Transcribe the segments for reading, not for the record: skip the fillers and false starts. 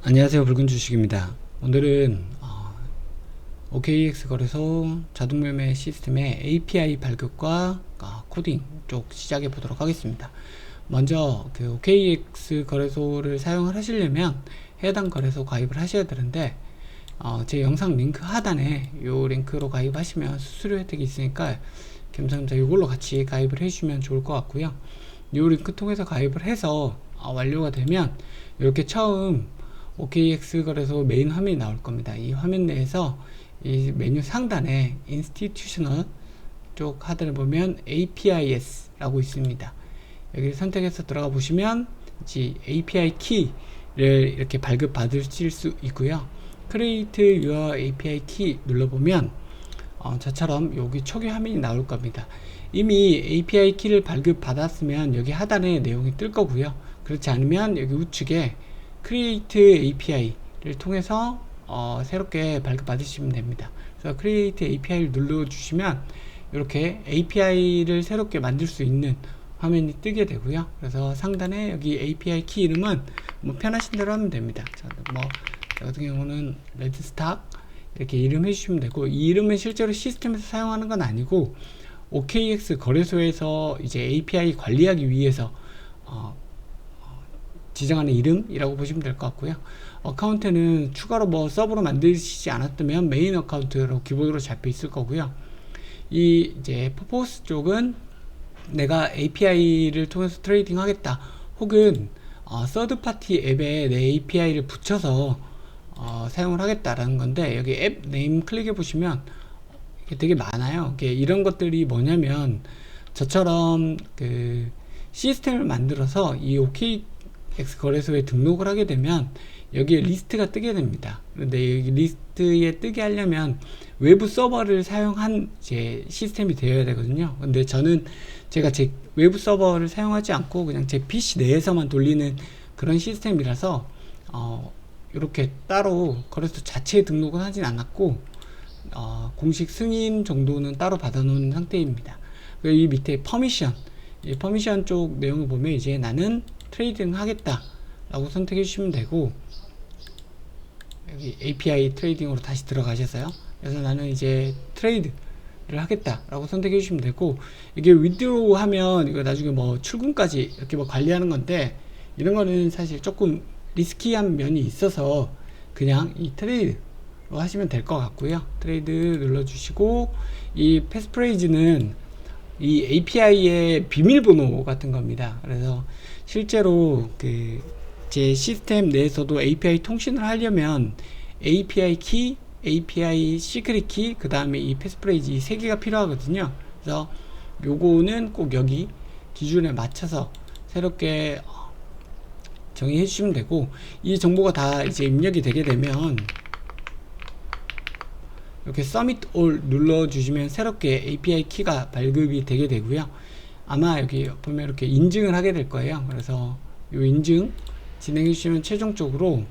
안녕하세요. 붉은 주식입니다. 오늘은 OKX 거래소 자동매매 시스템의 API 발급과 코딩 쪽 시작해 보도록 하겠습니다. 먼저 그 OKX 거래소를 사용을 하시려면 해당 거래소 가입을 하셔야 되는데 제 영상 링크 하단에 요 링크로 가입하시면 수수료 혜택이 있으니까 겸사겸사 이걸로 같이 가입을 해주시면 좋을 것 같고요. 요 링크 통해서 가입을 해서 완료가 되면 이렇게 처음 OKX 거래소 메인 화면이 나올 겁니다. 이 화면 내에서 이 메뉴 상단에 인스티튜셔널 쪽 하단을 보면 APIS 라고 있습니다. 여기를 선택해서 들어가 보시면 이제 API 키를 이렇게 발급 받으실 수 있고요. Create your API key 눌러보면 저처럼 여기 초기 화면이 나올 겁니다. 이미 API 키를 발급 받았으면 여기 하단에 내용이 뜰 거고요. 그렇지 않으면 여기 우측에 Create API를 통해서 새롭게 발급 받으시면 됩니다. 그래서 Create API를 눌러주시면 이렇게 API를 새롭게 만들 수 있는 화면이 뜨게 되고요. 그래서 상단에 여기 API 키 이름은 뭐 편하신 대로 하면 됩니다. 저 같은 경우는 레드스탁 이렇게 이름 해주시면 되고, 이 이름은 실제로 시스템에서 사용하는 건 아니고 OKX 거래소에서 이제 API 관리하기 위해서 지정하는 이름이라고 보시면 될 것 같고요. 어카운트는 추가로 뭐 서버로 만드시지 않았다면 메인 어카운트로 기본으로 잡혀 있을 거고요. 이 이제 퍼포스 쪽은 내가 API를 통해서 트레이딩 하겠다, 혹은 서드 파티 앱에 내 API를 붙여서 사용을 하겠다라는 건데, 여기 앱 네임 클릭해 보시면 되게 많아요. 이런 것들이 뭐냐면, 저처럼 그 시스템을 만들어서 이 OKX 거래소에 등록을 하게 되면 여기에 리스트가 뜨게 됩니다. 그런데 여기 리스트에 뜨게 하려면 외부 서버를 사용한 이제 시스템이 되어야 되거든요. 근데 저는 제가 제 외부 서버를 사용하지 않고 그냥 제 PC 내에서만 돌리는 그런 시스템이라서 이렇게 따로 거래소 자체에 등록은 하진 않았고 공식 승인 정도는 따로 받아 놓은 상태입니다. 그리고 이 밑에 퍼미션, 이 퍼미션 쪽 내용을 보면 이제 나는 트레이딩 하겠다 라고 선택해 주시면 되고, 여기 API 트레이딩으로 다시 들어가셔서요. 그래서 나는 이제 트레이드를 하겠다 라고 선택해 주시면 되고, 이게 위드로우 하면 이거 나중에 뭐 출금까지 이렇게 뭐 관리하는 건데, 이런 거는 사실 조금 리스키한 면이 있어서 그냥 이 트레이드로 하시면 될 것 같고요. 트레이드 눌러주시고, 이 패스프레이즈는 이 API의 비밀번호 같은 겁니다. 그래서 실제로 제 시스템 내에서도 API 통신을 하려면 API 키, API 시크릿 키, 그 다음에 이 패스프레이즈 이 세 개가 필요하거든요. 그래서 요거는 꼭 여기 기준에 맞춰서 새롭게 정의해 주시면 되고, 이 정보가 다 이제 입력이 되게 되면 이렇게 Submit All 눌러주시면 새롭게 API 키가 발급이 되게 되고요. 아마 여기 보면 이렇게 인증을 하게 될 거예요. 그래서 이 인증 진행해 주시면 최종적으로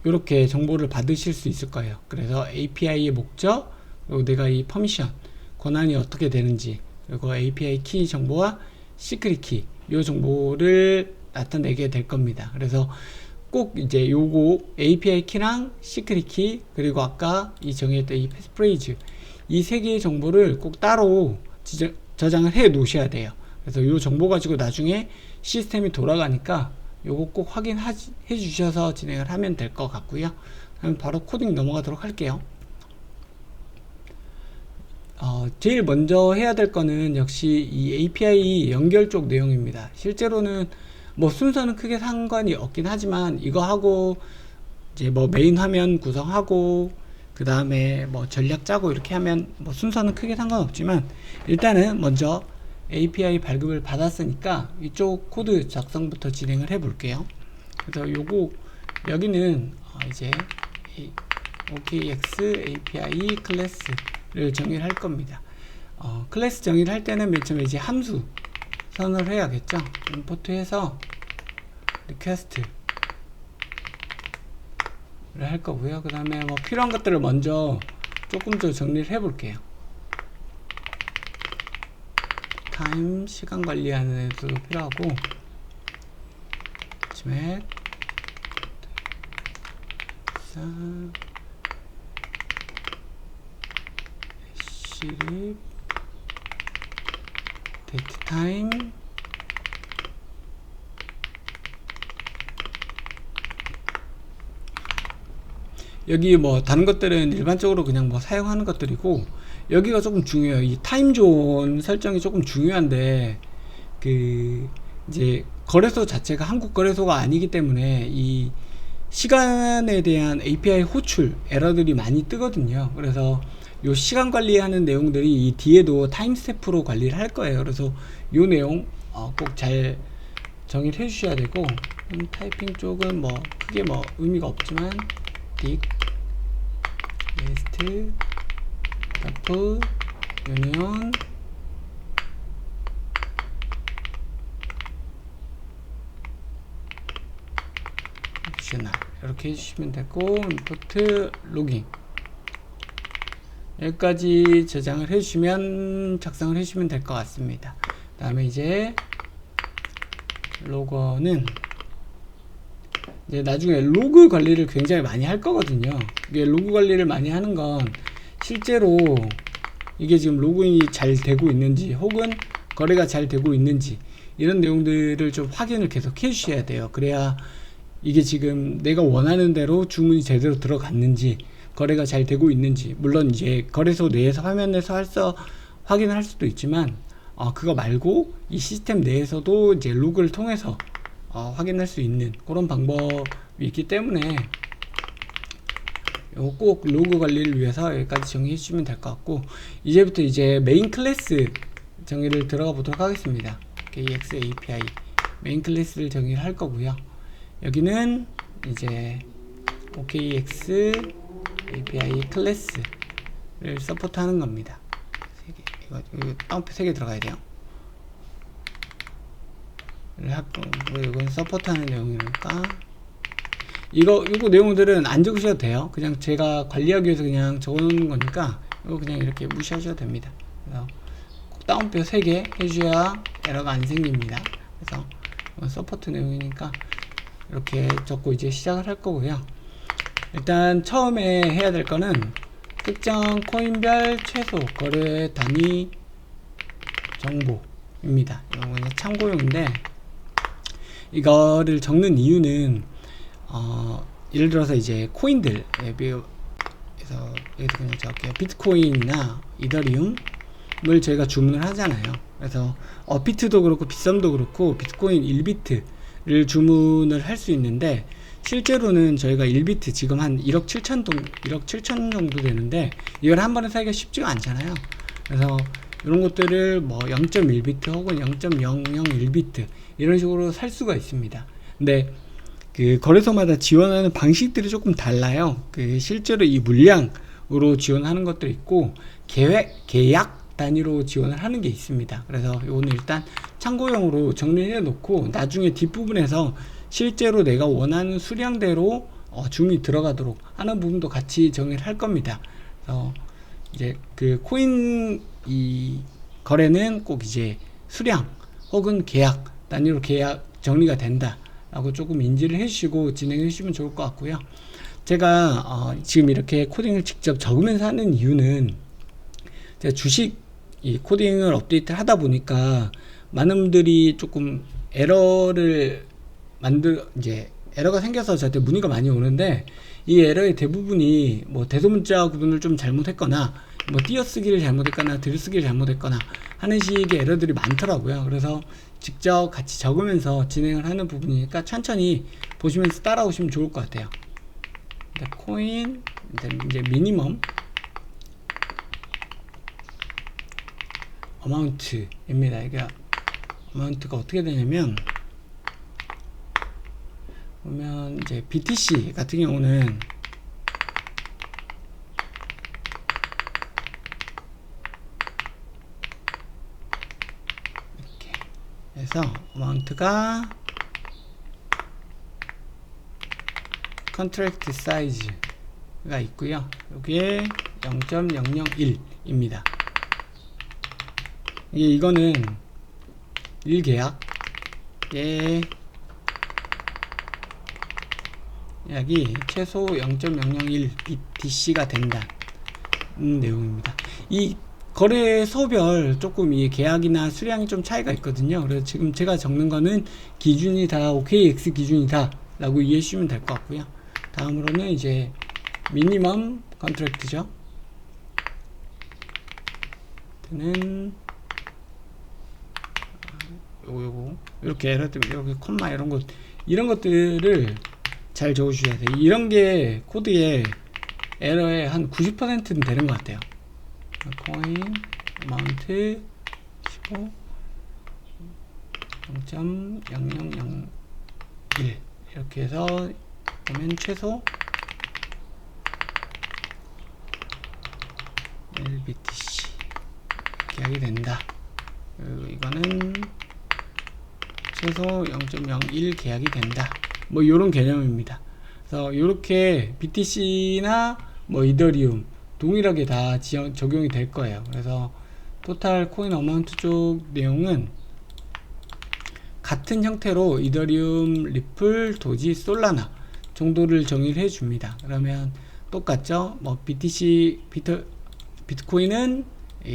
이렇게 정보를 받으실 수 있을 거예요. 그래서 API의 목적, 그리고 내가 이 퍼미션 권한이 어떻게 되는지, 그리고 API 키 정보와 시크릿 키, 이 정보를 나타내게 될 겁니다. 그래서 꼭 이제 요거 API 키랑 시크릿 키, 그리고 아까 이 정의했던 이 패스프레이즈, 이 세 개의 정보를 꼭 따로 저장을 해 놓으셔야 돼요. 그래서 요 정보 가지고 나중에 시스템이 돌아가니까 요거 꼭 확인해 주셔서 진행을 하면 될 것 같고요. 그럼 바로 코딩 넘어가도록 할게요. 제일 먼저 해야 될 거는 역시 이 API 연결 쪽 내용입니다. 실제로는 뭐 순서는 크게 상관이 없긴 하지만, 이거 하고 이제 뭐 메인 화면 구성하고 그 다음에 뭐 전략 짜고 이렇게 하면 뭐 순서는 크게 상관없지만, 일단은 먼저 API 발급을 받았으니까 이쪽 코드 작성부터 진행을 해 볼게요. 그래서 요거 여기는 이제 OKX API 클래스를 정의를 할 겁니다. 클래스 정의를 할 때는 맨 처음에 이제 함수 선언을 해야겠죠. 임포트해서 리퀘스트를 할 거고요. 그 다음에 뭐 필요한 것들을 먼저 조금 더 정리를 해 볼게요. 타임 시간 관리하는 데도 필요하고, 그다음에 시립 데이트 타임 여기 뭐 다른 것들은 일반적으로 그냥 뭐 사용하는 것들이고 여기가 조금 중요해요. 이 타임존 설정이 조금 중요한데 그 이제 거래소 자체가 한국 거래소가 아니기 때문에 이 시간에 대한 API 호출 에러들이 많이 뜨거든요. 그래서 요 시간 관리하는 내용들이 이 뒤에도 타임스탬프로 관리를 할 거예요. 그래서 요 내용 꼭 잘 정의를 해 주셔야 되고 타이핑 쪽은 뭐 크게 뭐 의미가 없지만 딕 리스트 f 유니온 옵셔널 이렇게 해주시면 되고 임포트 로깅 여기까지 저장을 해주시면 작성을 해주시면 될 것 같습니다. 그 다음에 이제 로거는 이제 나중에 로그 관리를 굉장히 많이 할 거거든요. 이게 로그 관리를 많이 하는 건 실제로 이게 지금 로그인이 잘 되고 있는지 혹은 거래가 잘 되고 있는지 이런 내용들을 좀 확인을 계속 해 주셔야 돼요. 그래야 이게 지금 내가 원하는 대로 주문이 제대로 들어갔는지 거래가 잘 되고 있는지 물론 이제 거래소 내에서 화면 내에서 확인을 할 수도 있지만 그거 말고 이 시스템 내에서도 이제 로그를 통해서 확인할 수 있는 그런 방법이 있기 때문에 꼭 로그 관리를 위해서 여기까지 정리해 주시면 될 것 같고 이제부터 이제 메인 클래스 정의를 들어가 보도록 하겠습니다. KX API 메인 클래스를 정의를 할 거고요. 여기는 이제 OKX API 클래스를 서포트하는 겁니다. 3개 이거 다운표 3개 들어가야 돼요. 이건 서포트하는 내용이니까 이거 내용들은 안 적으셔도 돼요. 그냥 제가 관리하기 위해서 그냥 적어놓는 거니까 이거 그냥 이렇게 무시하셔도 됩니다. 그래서 꼭 다운표 3개 해주셔야 에러가 안 생깁니다. 그래서 이건 서포트 내용이니까 이렇게 적고 이제 시작을 할 거고요. 일단 처음에 해야 될 거는 특정 코인별 최소 거래 단위 정보입니다. 이건 그냥 참고용인데 이거를 적는 이유는 예를 들어서 이제 코인들 그래서 여기서 그냥 적을게요. 비트코인이나 이더리움을 저희가 주문을 하잖아요. 그래서 비트도 그렇고 빗썸도 그렇고 비트코인 1비트를 주문을 할 수 있는데 실제로는 저희가 1비트 지금 한 1억 7천 정도 되는데 이걸 한 번에 사기가 쉽지가 않잖아요. 그래서 이런 것들을 뭐 0.1비트 혹은 0.001비트 이런 식으로 살 수가 있습니다. 근데 그 거래소마다 지원하는 방식들이 조금 달라요. 그 실제로 이 물량으로 지원하는 것도 있고 계약 단위로 지원을 하는 게 있습니다. 그래서 이거는 일단 참고용으로 정리해 놓고 나중에 뒷부분에서 실제로 내가 원하는 수량대로 주문이 들어가도록 하는 부분도 같이 정리를 할 겁니다. 그래서 이제 그 코인 이 거래는 꼭 이제 수량 혹은 계약 단위로 계약 정리가 된다 라고 조금 인지를 해주시고 진행해 주시면 좋을 것 같고요. 제가 지금 이렇게 코딩을 직접 적으면서 하는 이유는 제가 주식 이 코딩을 업데이트를 하다 보니까 많은 분들이 조금 에러가 생겨서 저한테 문의가 많이 오는데 이 에러의 대부분이 뭐 대소문자 구분을 좀 잘못했거나 뭐 띄어쓰기를 잘못했거나 들여쓰기를 잘못했거나 하는 식의 에러들이 많더라고요. 그래서 직접 같이 적으면서 진행을 하는 부분이니까 천천히 보시면서 따라오시면 좋을 것 같아요. 코인 이제 미니멈 어마운트입니다. 이게 어마운트가 어떻게 되냐면 보면 이제 BTC 같은 경우는 이렇게 해서 어마운트가 컨트랙트 사이즈가 있고요. 여기에 0.001입니다. 이거는 1계약에 약이 최소 0.001 BTC가 된다는 내용입니다. 이 거래소별 조금 이 계약이나 수량이 좀 차이가 있거든요. 그래서 지금 제가 적는 거는 기준이 다 OKX 기준이다 라고 이해해 주시면 될 것 같고요. 다음으로는 이제 미니멈 컨트랙트죠. 는 요거 이렇게 예를 들면 이렇게 콤마 이런 것들을 잘 적어주셔야 돼요. 이런 게 코드의 에러의 한 90%는 되는 것 같아요. 코인 어마운트 15 0.0001 이렇게 해서 보면 최소 1BTC 계약이 된다. 그리고 이거는 최소 0.01 계약이 된다. 뭐 요런 개념입니다. 그래서 요렇게 BTC나 뭐 이더리움 동일하게 다 적용이 될 거예요. 그래서 토탈 코인 어마운트 쪽 내용은 같은 형태로 이더리움, 리플, 도지, 솔라나 정도를 정의를 해줍니다. 그러면 똑같죠? 뭐 비트코인은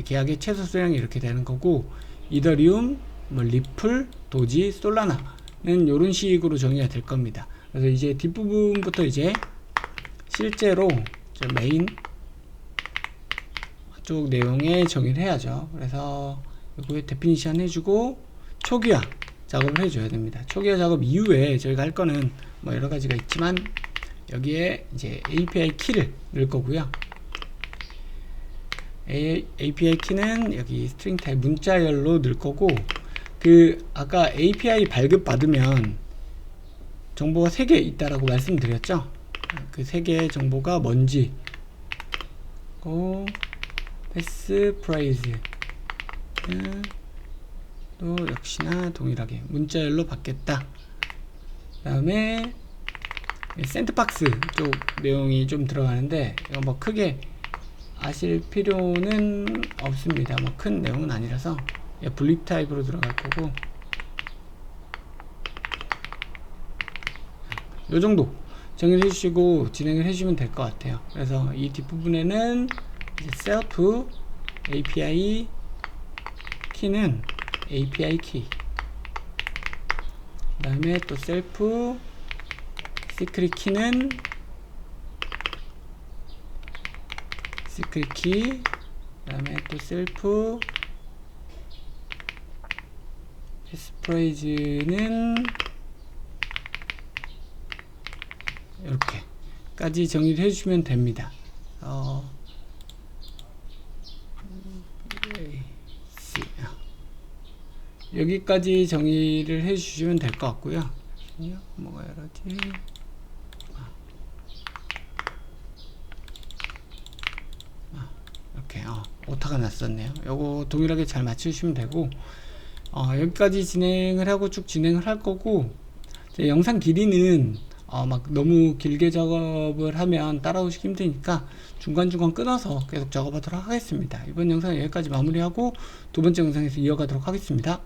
계약의 최소 수량이 이렇게 되는 거고, 이더리움, 뭐 리플, 도지, 솔라나는 이런 식으로 정의가 될 겁니다. 그래서 이제 뒷부분부터 이제 실제로 메인 쪽 내용에 정의를 해야죠. 그래서 이거에 데피니션 해주고 초기화 작업을 해줘야 됩니다. 초기화 작업 이후에 저희가 할 거는 뭐 여러 가지가 있지만 여기에 이제 API 키를 넣을 거고요. API 키는 여기 스트링 타입 문자열로 넣을 거고, 그 아까 API 발급 받으면 정보가 3개 있다라고 말씀드렸죠. 그 3개의 정보가 뭔지 패스 프라이즈 또 역시나 동일하게 문자열로 받겠다. 그 다음에 샌드박스 쪽 내용이 좀 들어가는데 이거 뭐 크게 아실 필요는 없습니다. 뭐 큰 내용은 아니라서 블립 타입으로 들어갈 거고, 요 정도 정의를 해주시고 진행을 해주시면 될 것 같아요. 그래서 이 뒷부분에는 이제 셀프 API 키는 API 키, 그 다음에 또 셀프 시크릿 키는 시크릿 키, 그 다음에 또 셀프 패스프라이즈는 이렇게까지 정의를 해주시면 됩니다. 여기까지 정의를 해주시면 될 것 같고요. 뭐가 이러지? 이렇게 오타가 났었네요. 요거 동일하게 잘 맞추시면 되고, 여기까지 진행을 하고 쭉 진행을 할 거고, 영상 길이는 막 너무 길게 작업을 하면 따라오시기 힘드니까 중간중간 끊어서 계속 작업하도록 하겠습니다. 이번 영상은 여기까지 마무리하고 두 번째 영상에서 이어가도록 하겠습니다.